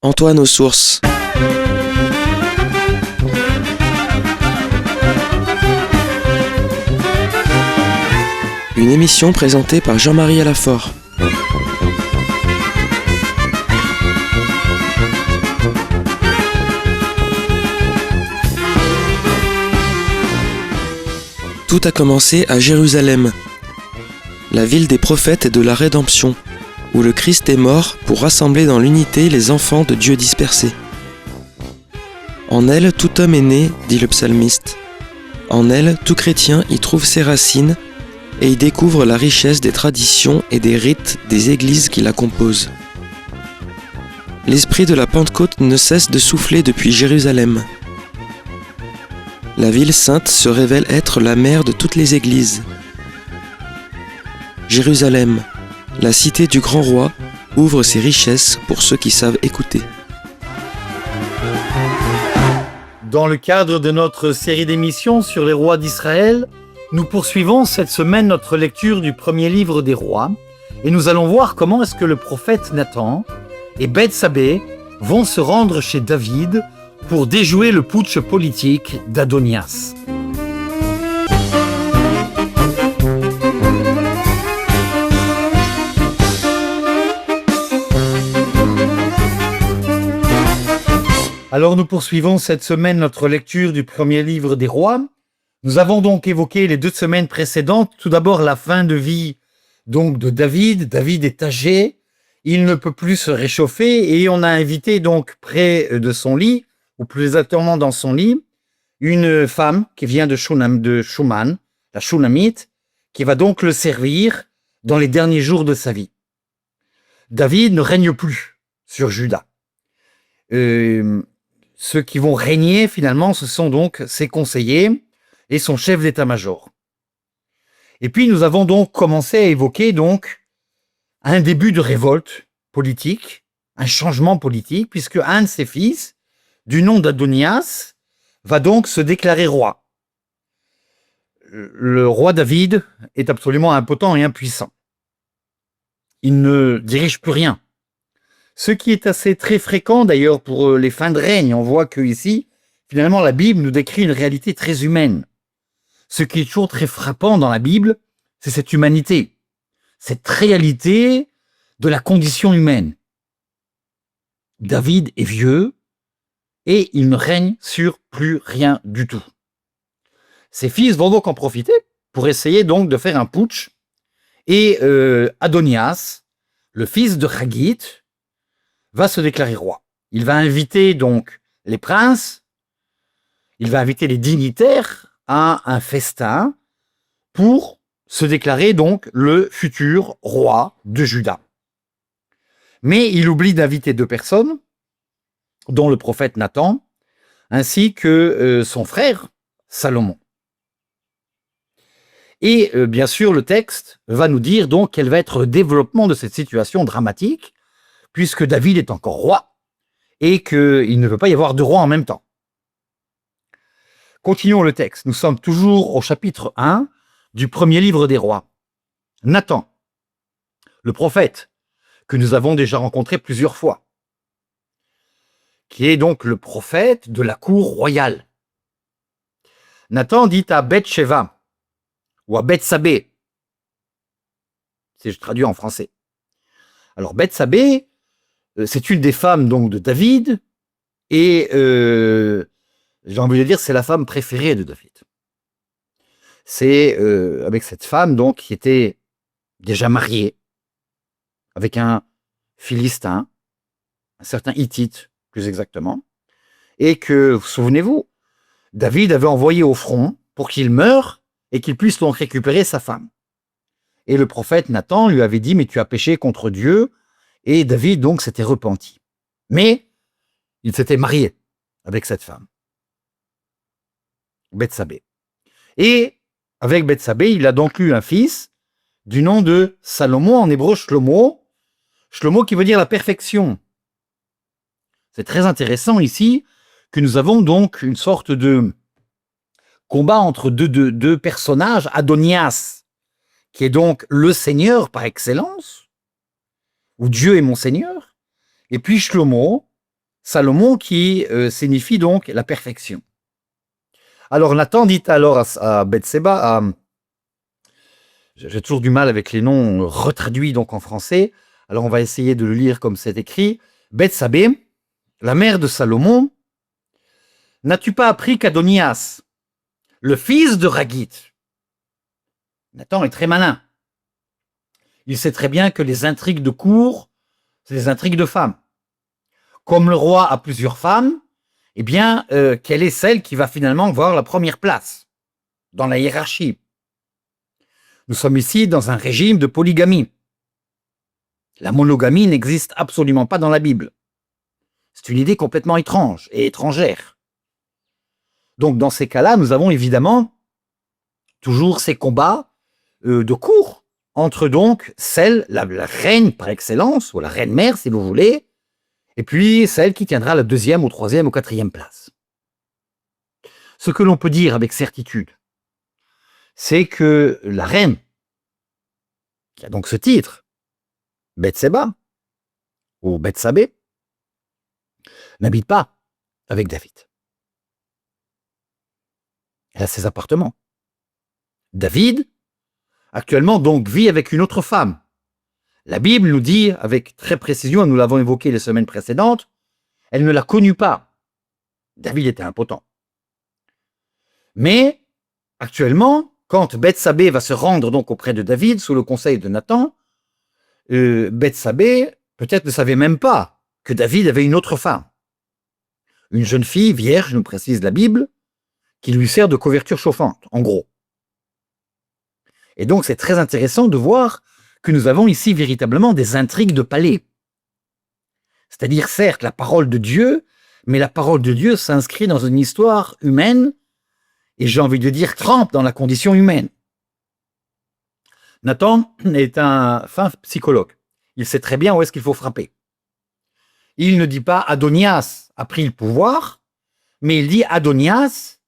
Antoine aux sources. Une émission présentée par Jean-Marie Alafort. Tout a commencé à Jérusalem, la ville des prophètes et de la rédemption, où le Christ est mort pour rassembler dans l'unité les enfants de Dieu dispersés. En elle, tout homme est né, dit le psalmiste. En elle, tout chrétien y trouve ses racines et y découvre la richesse des traditions et des rites des églises qui la composent. L'esprit de la Pentecôte ne cesse de souffler depuis Jérusalem. La ville sainte se révèle être la mère de toutes les églises. Jérusalem, la cité du grand roi, ouvre ses richesses pour ceux qui savent écouter. Dans le cadre de notre série d'émissions sur les rois d'Israël, nous poursuivons cette semaine notre lecture du premier livre des rois et nous allons voir comment est-ce que le prophète Nathan et Bethsabée vont se rendre chez David pour déjouer le putsch politique d'Adonias. Alors nous poursuivons cette semaine notre lecture du premier livre des rois. Nous avons donc évoqué les 2 semaines précédentes, tout d'abord la fin de vie donc de David. David est âgé, il ne peut plus se réchauffer et on a invité donc près de son lit, ou plus exactement dans son lit, une femme qui vient de Shuman, la Shunamite, qui va donc le servir dans les derniers jours de sa vie. David ne règne plus sur Juda. Ceux qui vont régner finalement, ce sont donc ses conseillers et son chef d'état-major. Et puis nous avons donc commencé à évoquer donc un début de révolte politique, un changement politique, puisque un de ses fils, du nom d'Adonias, va donc se déclarer roi. Le roi David est absolument impotent et impuissant. Il ne dirige plus rien. Ce qui est assez très fréquent d'ailleurs pour les fins de règne. On voit que ici, finalement, la Bible nous décrit une réalité très humaine. Ce qui est toujours très frappant dans la Bible, c'est cette humanité, cette réalité de la condition humaine. David est vieux et il ne règne sur plus rien du tout. Ses fils vont donc en profiter pour essayer donc de faire un putsch et Adonias, le fils de Haggith, va se déclarer roi. Il va inviter donc les princes, il va inviter les dignitaires à un festin pour se déclarer donc le futur roi de Juda. Mais il oublie d'inviter 2 personnes, dont le prophète Nathan, ainsi que son frère Salomon. Et bien sûr, le texte va nous dire donc quel va être le développement de cette situation dramatique, puisque David est encore roi et qu'il ne peut pas y avoir 2 rois en même temps. Continuons le texte. Nous sommes toujours au chapitre 1 du premier livre des rois. Nathan, le prophète, que nous avons déjà rencontré plusieurs fois, qui est donc le prophète de la cour royale. Nathan dit à Bethsheba, ou à Bethsabée, si je traduis en français. Alors Bethsabée, c'est une des femmes donc de David, et j'ai envie de dire c'est la femme préférée de David. C'est avec cette femme donc qui était déjà mariée avec un Philistin, un certain Hittite plus exactement, et que, souvenez-vous, David avait envoyé au front pour qu'il meure et qu'il puisse donc récupérer sa femme. Et le prophète Nathan lui avait dit « Mais tu as péché contre Dieu », et David donc s'était repenti. Mais il s'était marié avec cette femme, Bethsabée. Et avec Bethsabée, il a donc eu un fils du nom de Salomon, en hébreu Shlomo, Shlomo qui veut dire la perfection. C'est très intéressant ici que nous avons donc une sorte de combat entre deux personnages, Adonias, qui est donc le Seigneur par excellence, où Dieu est mon Seigneur, et puis Shlomo, Salomon qui signifie donc la perfection. Alors Nathan dit alors à Bathséba, j'ai toujours du mal avec les noms retraduits donc en français, alors on va essayer de le lire comme c'est écrit. Bathsabée, la mère de Salomon, n'as-tu pas appris qu'Adonias, le fils de Raguit, Nathan est très malin. Il sait très bien que les intrigues de cour, c'est des intrigues de femmes. Comme le roi a plusieurs femmes, eh bien, quelle est celle qui va finalement avoir la première place dans la hiérarchie? Nous sommes ici dans un régime de polygamie. La monogamie n'existe absolument pas dans la Bible. C'est une idée complètement étrange et étrangère. Donc, dans ces cas-là, nous avons évidemment toujours ces combats de cour entre donc la reine par excellence, ou la reine mère si vous voulez, et puis celle qui tiendra la 2e ou 3e ou 4e place. Ce que l'on peut dire avec certitude, c'est que la reine, qui a donc ce titre, Bathséba, ou Bathsabée, n'habite pas avec David. Elle a ses appartements. David, actuellement donc, vit avec une autre femme. La Bible nous dit, avec très précision, nous l'avons évoqué les semaines précédentes, elle ne l'a connue pas. David était impotent. Mais, actuellement, quand Bathsabée va se rendre donc auprès de David, sous le conseil de Nathan, Bathsabée, peut-être ne savait même pas que David avait une autre femme. Une jeune fille, vierge, nous précise la Bible, qui lui sert de couverture chauffante, en gros. Et donc, c'est très intéressant de voir que nous avons ici véritablement des intrigues de palais. C'est-à-dire, certes, la parole de Dieu, mais la parole de Dieu s'inscrit dans une histoire humaine, et j'ai envie de dire trempe dans la condition humaine. Nathan est un fin psychologue. Il sait très bien où est-ce qu'il faut frapper. Il ne dit pas Adonias a pris le pouvoir, mais il dit Adonias,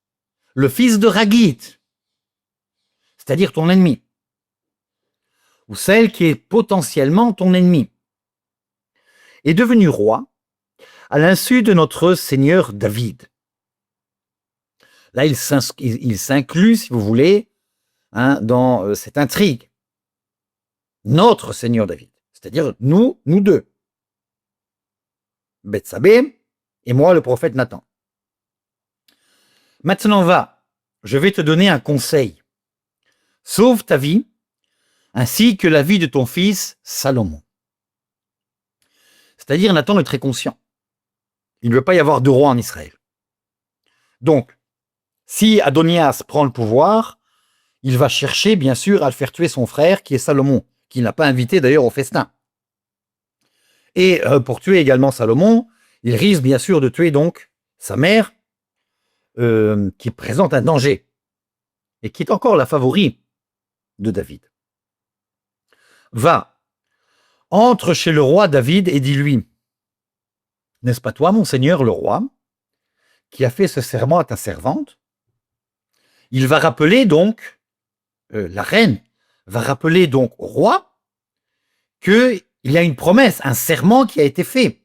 le fils de Raguit, c'est-à-dire ton ennemi, ou celle qui est potentiellement ton ennemi, est devenu roi à l'insu de notre Seigneur David. Là, il s'inclut, si vous voulez, dans cette intrigue. Notre Seigneur David, c'est-à-dire nous deux. Bathsabée et moi, le prophète Nathan. Maintenant va, je vais te donner un conseil. Sauve ta vie, ainsi que la vie de ton fils Salomon. C'est-à-dire, Nathan est très conscient. Il ne veut pas y avoir de roi en Israël. Donc, si Adonias prend le pouvoir, il va chercher, bien sûr, à le faire tuer son frère, qui est Salomon, qu'il n'a pas invité d'ailleurs au festin. Et pour tuer également Salomon, il risque bien sûr de tuer donc sa mère, qui présente un danger, et qui est encore la favorite de David. Va, entre chez le roi David et dis-lui, n'est-ce pas toi, mon seigneur le roi, qui a fait ce serment à ta servante? Il va rappeler donc, la reine va rappeler donc au roi qu'il y a une promesse, un serment qui a été fait.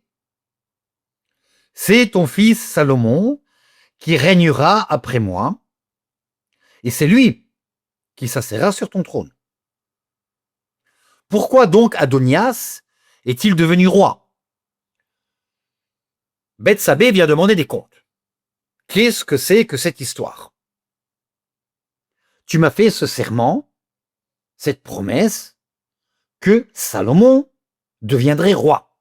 C'est ton fils Salomon qui régnera après moi, et c'est lui qui s'assiera sur ton trône. Pourquoi donc Adonias est-il devenu roi? Bathsabée vient demander des comptes. Qu'est-ce que c'est que cette histoire? Tu m'as fait ce serment, cette promesse, que Salomon deviendrait roi.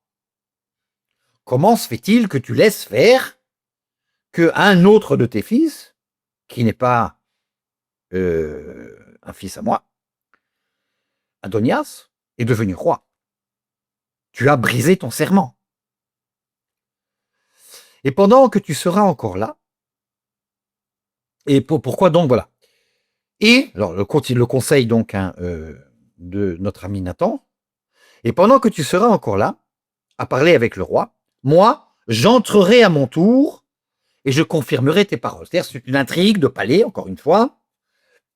Comment se fait-il que tu laisses faire qu'un autre de tes fils, qui n'est pas un fils à moi, Adonias, est devenu roi? Tu as brisé ton serment. Et pendant que tu seras encore là, et pourquoi donc, voilà. Et, alors, le conseil donc de notre ami Nathan, et pendant que tu seras encore là, à parler avec le roi, moi, j'entrerai à mon tour et je confirmerai tes paroles. C'est-à-dire, c'est une intrigue de palais, encore une fois.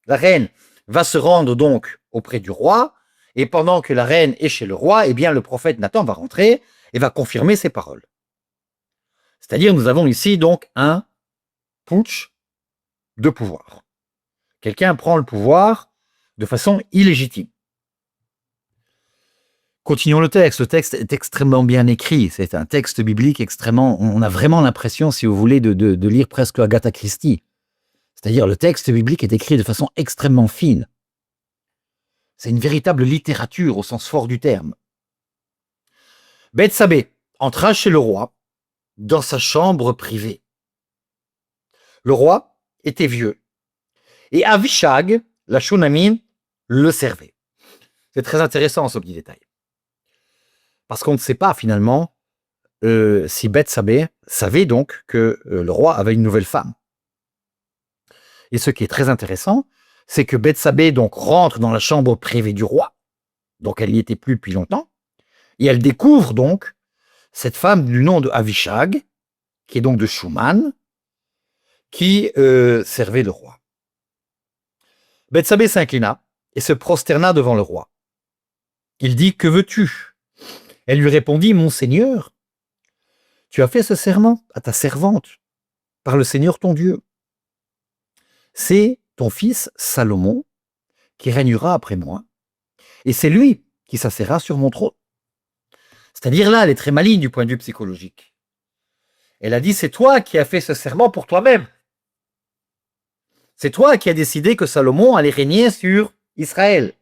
La reine va se rendre donc auprès du roi, et pendant que la reine est chez le roi, eh bien, le prophète Nathan va rentrer et va confirmer ses paroles. C'est-à-dire, nous avons ici donc un putsch de pouvoir. Quelqu'un prend le pouvoir de façon illégitime. Continuons le texte. Le texte est extrêmement bien écrit. C'est un texte biblique extrêmement... On a vraiment l'impression, si vous voulez, de lire presque Agatha Christie. C'est-à-dire, le texte biblique est écrit de façon extrêmement fine. C'est une véritable littérature au sens fort du terme. Bethsabée entra chez le roi dans sa chambre privée. Le roi était vieux et Avishag, la Shunamine, le servait. C'est très intéressant ce petit détail. Parce qu'on ne sait pas finalement si Bethsabée savait donc que le roi avait une nouvelle femme. Et ce qui est très intéressant, c'est que Bethsabée donc rentre dans la chambre privée du roi, donc elle n'y était plus depuis longtemps, et elle découvre donc cette femme du nom de Avishag, qui est donc de Shuman, qui servait le roi. Bethsabée s'inclina et se prosterna devant le roi. Il dit: « Que veux-tu » Elle lui répondit: « Mon Seigneur, tu as fait ce serment à ta servante par le Seigneur ton Dieu. C'est ton fils Salomon qui régnera après moi, et c'est lui qui s'assiera sur mon trône. » C'est-à-dire là, elle est très maligne du point de vue psychologique. Elle a dit: c'est toi qui as fait ce serment pour toi-même. C'est toi qui as décidé que Salomon allait régner sur Israël.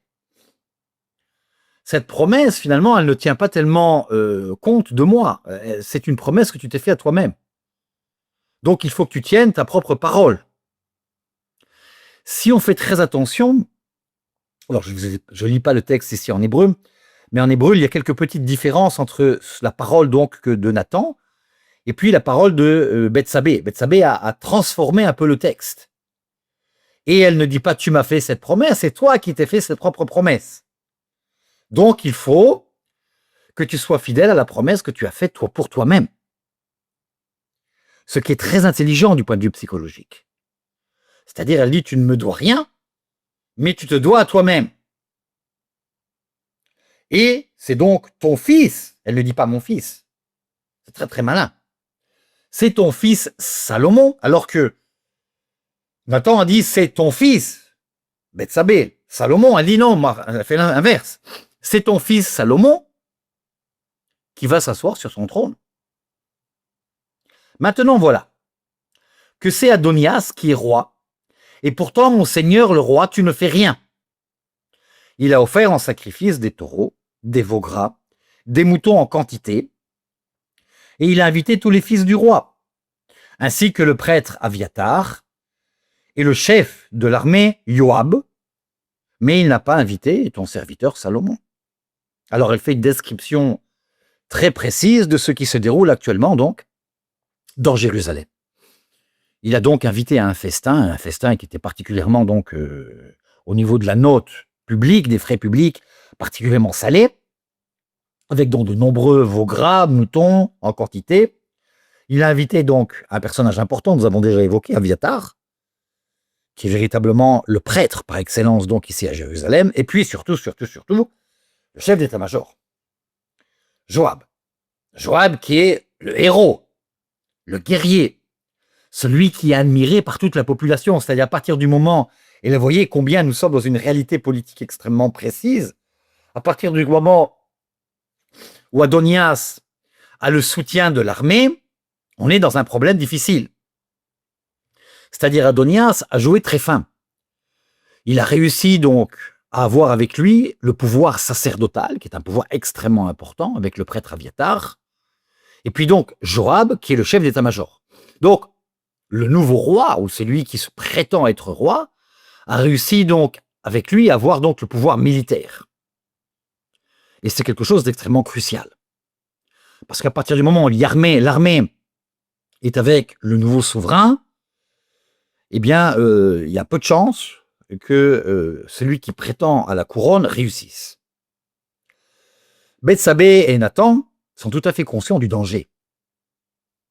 Cette promesse, finalement, elle ne tient pas tellement compte de moi. C'est une promesse que tu t'es faite à toi-même. Donc, il faut que tu tiennes ta propre parole. Si on fait très attention, alors je ne lis pas le texte ici en hébreu, mais en hébreu, il y a quelques petites différences entre la parole donc de Nathan et puis la parole de Bethsabée. Bethsabée a transformé un peu le texte. Et elle ne dit pas: tu m'as fait cette promesse, c'est toi qui t'es fait cette propre promesse. Donc il faut que tu sois fidèle à la promesse que tu as faite toi pour toi-même. Ce qui est très intelligent du point de vue psychologique. C'est-à-dire, elle dit: tu ne me dois rien, mais tu te dois à toi-même. Et c'est donc ton fils, elle ne dit pas mon fils, c'est très très malin, c'est ton fils Salomon, alors que Nathan a dit: c'est ton fils Bethsabée. Salomon a dit non, elle a fait l'inverse. C'est ton fils Salomon qui va s'asseoir sur son trône. Maintenant voilà, que c'est Adonias qui est roi, et pourtant mon seigneur le roi, tu ne fais rien. Il a offert en sacrifice des taureaux, des veaux gras, des moutons en quantité, et il a invité tous les fils du roi, ainsi que le prêtre Aviatar et le chef de l'armée Joab, mais il n'a pas invité ton serviteur Salomon. Alors elle fait une description très précise de ce qui se déroule actuellement donc dans Jérusalem. Il a donc invité à un festin qui était particulièrement donc au niveau de la note publique, des frais publics, particulièrement salé, avec donc de nombreux veaux gras, moutons en quantité. Il a invité donc un personnage important, nous avons déjà évoqué, Aviatar, qui est véritablement le prêtre par excellence donc ici à Jérusalem, et puis surtout, le chef d'état-major, Joab. Joab qui est le héros, le guerrier, celui qui est admiré par toute la population, c'est-à-dire à partir du moment, et là vous voyez combien nous sommes dans une réalité politique extrêmement précise, à partir du moment où Adonias a le soutien de l'armée, on est dans un problème difficile. C'est-à-dire Adonias a joué très fin. Il a réussi donc à avoir avec lui le pouvoir sacerdotal, qui est un pouvoir extrêmement important, avec le prêtre Aviatar, et puis donc Joab, qui est le chef d'état-major. Donc, le nouveau roi, ou celui qui se prétend être roi, a réussi donc avec lui à avoir donc le pouvoir militaire. Et c'est quelque chose d'extrêmement crucial. Parce qu'à partir du moment où l'armée est avec le nouveau souverain, eh bien, il y a peu de chances que celui qui prétend à la couronne réussisse. Bethsabée et Nathan sont tout à fait conscients du danger.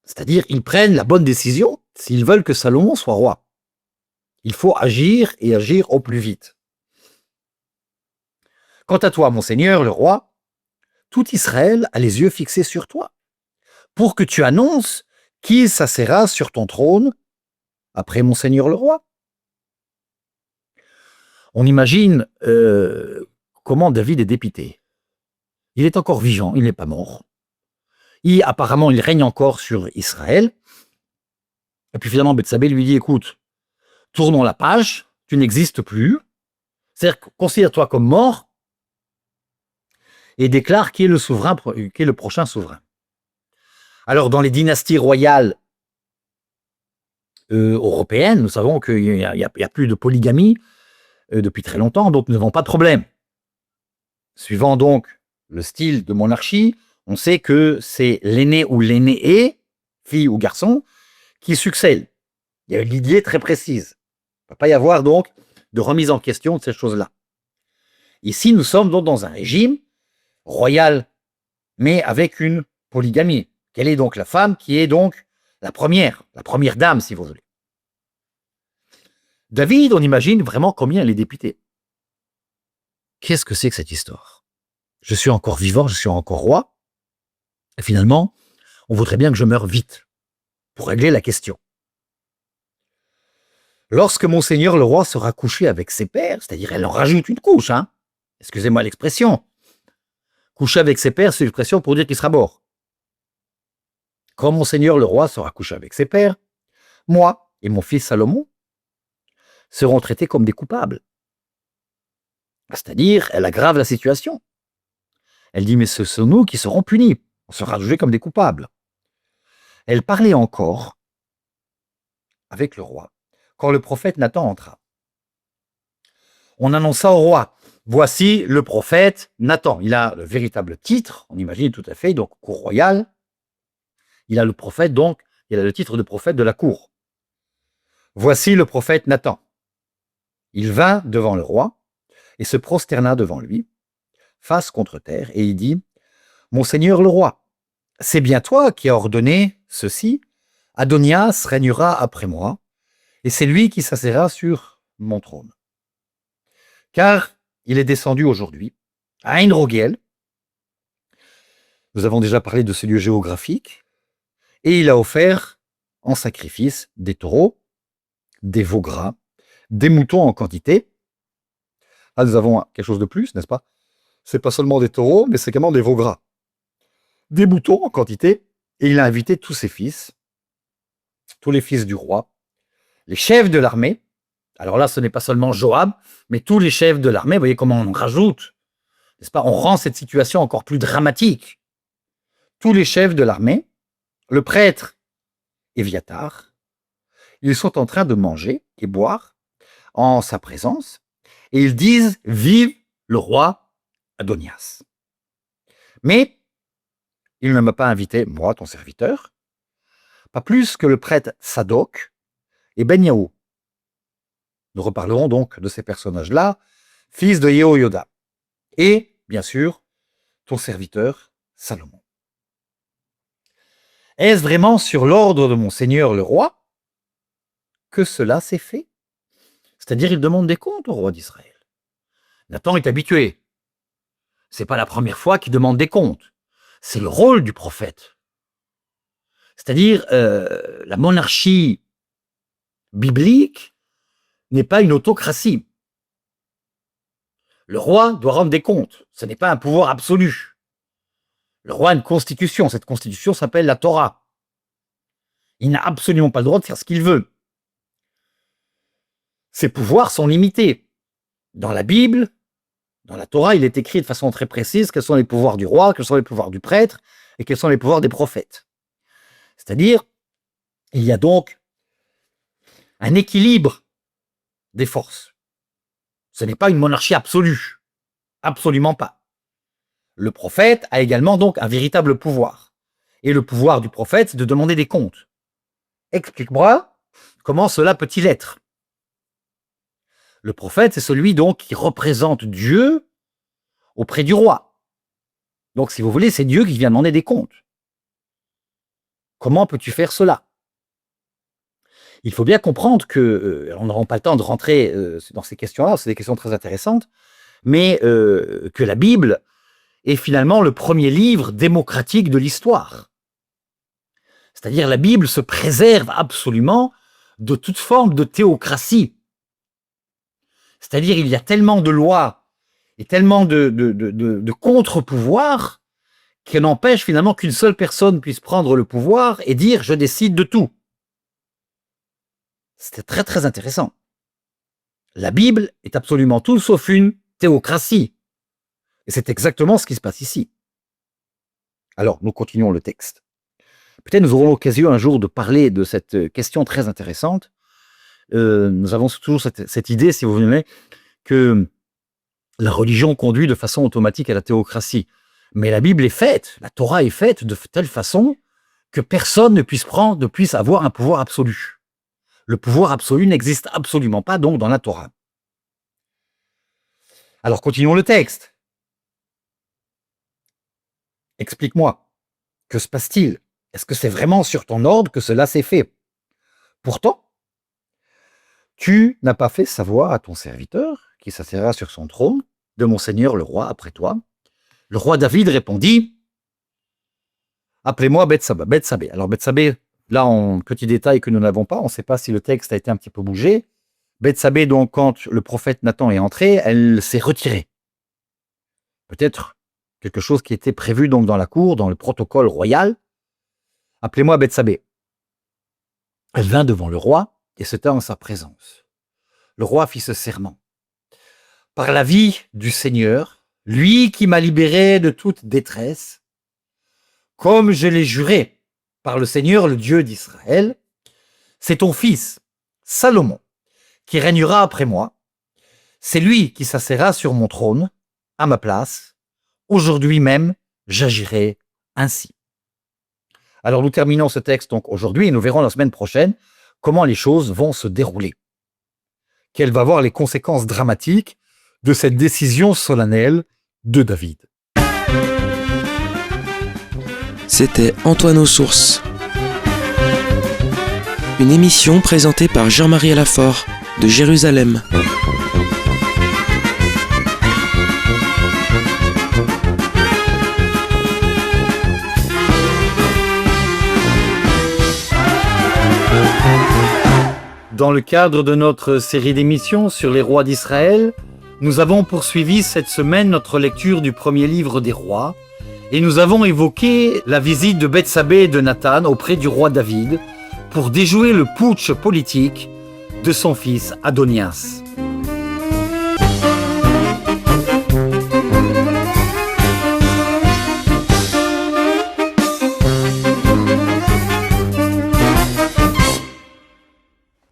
C'est-à-dire, ils prennent la bonne décision s'ils veulent que Salomon soit roi. Il faut agir et agir au plus vite. Quant à toi, mon Seigneur, le roi, tout Israël a les yeux fixés sur toi, pour que tu annonces Qui s'assera sur ton trône après mon Seigneur le roi? On imagine comment David est dépité. Il est encore vivant, il n'est pas mort. Apparemment, il règne encore sur Israël. Et puis finalement, Bethsabée lui dit, écoute, tournons la page, tu n'existes plus. C'est-à-dire, considère-toi comme mort et déclare qui est le souverain, qui est le prochain souverain. Alors, dans les dynasties royales européennes, nous savons qu'il n'y a plus de polygamie depuis très longtemps, donc nous n'avons pas de problème. Suivant donc le style de monarchie, on sait que c'est l'aîné ou l'aînée, fille ou garçon, qui succède. Il y a une idée très précise. Il ne va pas y avoir donc de remise en question de ces choses-là. Ici, nous sommes donc dans un régime royal, mais avec une polygamie. Quelle est donc la femme qui est donc la première dame, si vous voulez. David, on imagine vraiment combien elle est dépitée. Qu'est-ce que c'est que cette histoire? Je suis encore vivant, je suis encore roi, et finalement, on voudrait bien que je meure vite pour régler la question. Lorsque mon Seigneur le roi sera couché avec ses pères, c'est-à-dire elle en rajoute une couche, excusez-moi l'expression, coucher avec ses pères, c'est l'expression pour dire qu'il sera mort. Quand mon Seigneur le roi sera couché avec ses pères, moi et mon fils Salomon seront traités comme des coupables. C'est-à-dire, elle aggrave la situation. Elle dit, mais ce sont nous qui serons punis. On sera jugés comme des coupables. Elle parlait encore avec le roi quand le prophète Nathan entra. On annonça au roi, voici le prophète Nathan. Il a le véritable titre, on imagine tout à fait, donc cour royale. Il a le prophète, donc, il a le titre de prophète de la cour. Voici le prophète Nathan. Il vint devant le roi et se prosterna devant lui, face contre terre, et il dit, mon Seigneur le roi, c'est bien toi qui as ordonné ceci, Adonias régnera après moi, et c'est lui qui s'assera sur mon trône. Car il est descendu aujourd'hui à Ein-Rogel, nous avons déjà parlé de ce lieu géographique, et il a offert en sacrifice des taureaux, des veaux gras, des moutons en quantité. Ah, nous avons quelque chose de plus, n'est-ce pas? C'est pas seulement des taureaux, mais c'est également des veaux gras. Des moutons en quantité, et il a invité tous ses fils, tous les fils du roi, les chefs de l'armée. Alors là, ce n'est pas seulement Joab, mais tous les chefs de l'armée. Vous voyez comment on rajoute, n'est-ce pas? On rend cette situation encore plus dramatique. Tous les chefs de l'armée, le prêtre Éviatar, ils sont en train de manger et boire en sa présence, et ils disent « Vive le roi Adonias ». Mais il ne m'a pas invité, moi, ton serviteur, pas plus que le prêtre Sadoc et Ben-Yahu. Nous reparlerons donc de ces personnages-là, fils de Yehoyada, et, bien sûr, ton serviteur Salomon. Est-ce vraiment sur l'ordre de mon Seigneur le roi que cela s'est fait? C'est-à-dire, il demande des comptes au roi d'Israël. Nathan est habitué. C'est pas la première fois qu'il demande des comptes. C'est le rôle du prophète. C'est-à-dire, la monarchie biblique n'est pas une autocratie. Le roi doit rendre des comptes. Ce n'est pas un pouvoir absolu. Le roi a une constitution. Cette constitution s'appelle la Torah. Il n'a absolument pas le droit de faire ce qu'il veut. Ses pouvoirs sont limités. Dans la Bible, dans la Torah, il est écrit de façon très précise quels sont les pouvoirs du roi, quels sont les pouvoirs du prêtre et quels sont les pouvoirs des prophètes. C'est-à-dire, il y a donc un équilibre des forces. Ce n'est pas une monarchie absolue. Absolument pas. Le prophète a également donc un véritable pouvoir. Et le pouvoir du prophète, c'est de demander des comptes. Explique-moi comment cela peut-il être? Le prophète, c'est celui donc qui représente Dieu auprès du roi. Donc, si vous voulez, c'est Dieu qui vient demander des comptes. Comment peux-tu faire cela? Il faut bien comprendre que, on n'aura pas le temps de rentrer dans ces questions-là, c'est des questions très intéressantes, mais que la Bible est finalement le premier livre démocratique de l'histoire. C'est-à-dire la Bible se préserve absolument de toute forme de théocratie. C'est-à-dire il y a tellement de lois et tellement de contre-pouvoirs qui n'empêchent finalement qu'une seule personne puisse prendre le pouvoir et dire « je décide de tout ». C'était très très intéressant. La Bible est absolument tout sauf une théocratie. Et c'est exactement ce qui se passe ici. Alors, nous continuons le texte. Peut-être nous aurons l'occasion un jour de parler de cette question très intéressante. Nous avons toujours cette idée, si vous voulez, que la religion conduit de façon automatique à la théocratie. Mais la Bible est faite, la Torah est faite de telle façon que personne ne puisse avoir un pouvoir absolu. Le pouvoir absolu n'existe absolument pas donc dans la Torah. Alors continuons le texte. Explique-moi, que se passe-t-il? Est-ce que c'est vraiment sur ton ordre que cela s'est fait? Pourtant, tu n'as pas fait savoir à ton serviteur, qui s'assiera sur son trône, de mon seigneur le roi après toi. Le roi David répondit, « Appelez-moi Bethsabée. » Alors Bethsabée, là, en petit détail que nous n'avons pas, on ne sait pas si le texte a été un petit peu bougé. Bethsabée, donc, quand le prophète Nathan est entré, elle s'est retirée. Peut-être quelque chose qui était prévu donc dans la cour, dans le protocole royal. « Appelez-moi Bethsabée. » Elle vint devant le roi et se tint en sa présence. Le roi fit ce serment. « Par la vie du Seigneur, lui qui m'a libéré de toute détresse, comme je l'ai juré par le Seigneur, le Dieu d'Israël, c'est ton fils, Salomon, qui régnera après moi. C'est lui qui s'assiera sur mon trône, à ma place. Aujourd'hui même, j'agirai ainsi. » Alors nous terminons ce texte donc aujourd'hui et nous verrons la semaine prochaine comment les choses vont se dérouler. Quelles vont avoir les conséquences dramatiques de cette décision solennelle de David. C'était Antoine aux Sources. Une émission présentée par Jean-Marie Alafort de Jérusalem. Dans le cadre de notre série d'émissions sur les rois d'Israël, nous avons poursuivi cette semaine notre lecture du premier livre des rois et nous avons évoqué la visite de Bethsabée et de Nathan auprès du roi David pour déjouer le putsch politique de son fils Adonias.